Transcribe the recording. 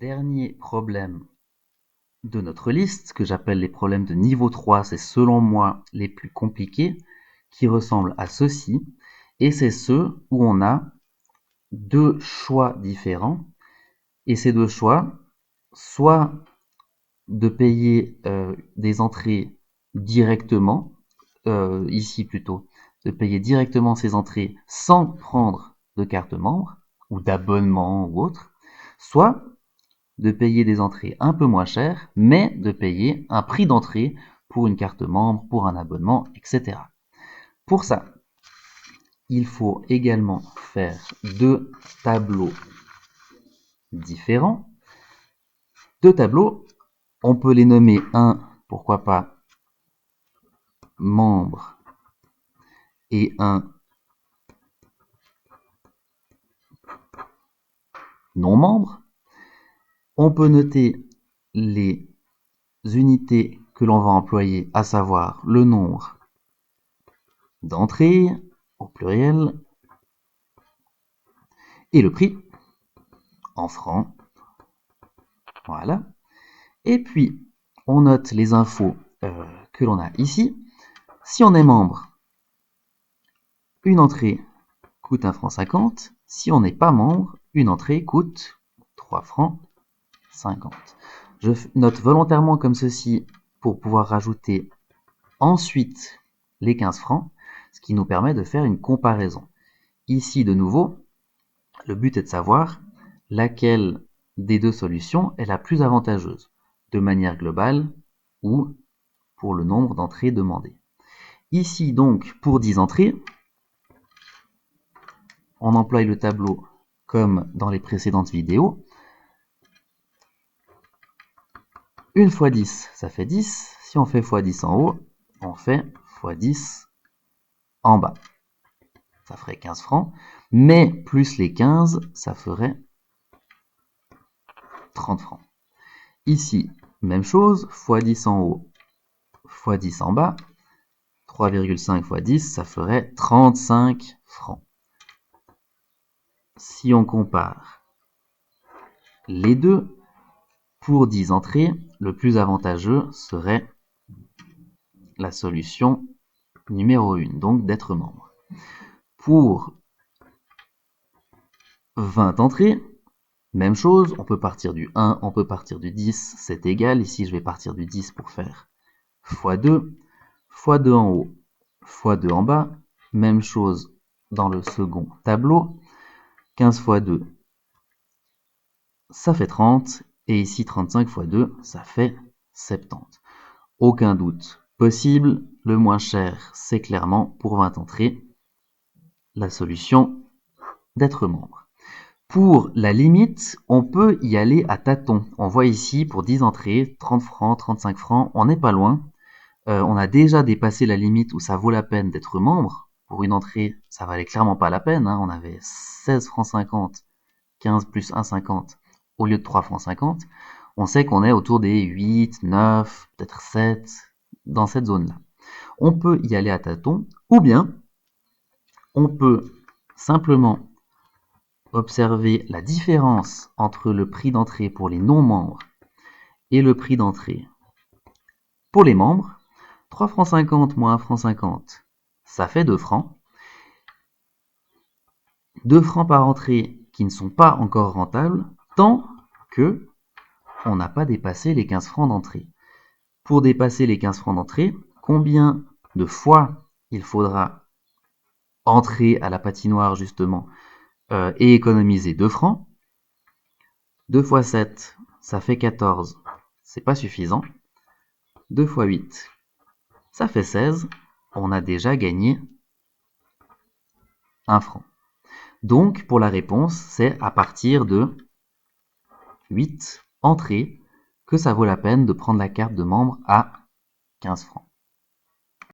Dernier problème de notre liste, que j'appelle les problèmes de niveau 3, c'est selon moi les plus compliqués, qui ressemblent à ceux-ci, et c'est ceux où on a deux choix différents, et ces deux choix, soit de payer des entrées directement, ici plutôt, de payer directement ces entrées sans prendre de carte membre, ou d'abonnement ou autre, soit de payer des entrées un peu moins chères, mais de payer un prix d'entrée pour une carte membre, pour un abonnement, etc. Pour ça, il faut également faire deux tableaux différents. Deux tableaux, on peut les nommer un, pourquoi pas, membre et un non-membre. On peut noter les unités que l'on va employer, à savoir le nombre d'entrées au pluriel et le prix en francs. Voilà. Et puis, on note les infos que l'on a ici. Si on est membre, une entrée coûte 1 franc 50. Si on n'est pas membre, une entrée coûte 3 francs 50. Je note volontairement comme ceci pour pouvoir rajouter ensuite les 15 francs, ce qui nous permet de faire une comparaison. Ici, de nouveau, le but est de savoir laquelle des deux solutions est la plus avantageuse, de manière globale ou pour le nombre d'entrées demandées. Ici, donc, pour 10 entrées, on emploie le tableau comme dans les précédentes vidéos. 1 fois 10, ça fait 10. Si on fait x 10 en haut, on fait x 10 en bas. Ça ferait 15 francs. Mais plus les 15, ça ferait 30 francs. Ici, même chose, x 10 en haut, x 10 en bas. 3,5 x 10, ça ferait 35 francs. Si on compare les deux, pour 10 entrées, le plus avantageux serait la solution numéro 1, donc d'être membre. Pour 20 entrées, même chose, on peut partir du 1, on peut partir du 10, c'est égal. Ici, je vais partir du 10 pour faire x2, x2 en haut, x2 en bas. Même chose dans le second tableau. 15 x 2, ça fait 30. Et ici, 35 x 2, ça fait 70. Aucun doute possible, le moins cher, c'est clairement, pour 20 entrées, la solution d'être membre. Pour la limite, on peut y aller à tâtons. On voit ici, pour 10 entrées, 30 francs, 35 francs, on n'est pas loin. On a déjà dépassé la limite où ça vaut la peine d'être membre. Pour une entrée, ça valait clairement pas la peine. On avait 16 francs 50, 15 plus 1,50 au lieu de 3 francs 50. On sait qu'on est autour des 8, 9, peut-être 7, dans cette zone-là. On peut y aller à tâtons, ou bien on peut simplement observer la différence entre le prix d'entrée pour les non-membres et le prix d'entrée pour les membres. 3 francs 50 moins 1 franc 50, ça fait 2 francs. 2 francs par entrée qui ne sont pas encore rentables tant que on n'a pas dépassé les 15 francs d'entrée. Pour dépasser les 15 francs d'entrée, combien de fois il faudra entrer à la patinoire justement et économiser 2 francs? 2 fois 7, ça fait 14, c'est pas suffisant. 2 fois 8, ça fait 16, on a déjà gagné 1 franc. Donc, pour la réponse, c'est à partir de 8 entrées que ça vaut la peine de prendre la carte de membre à 15 francs.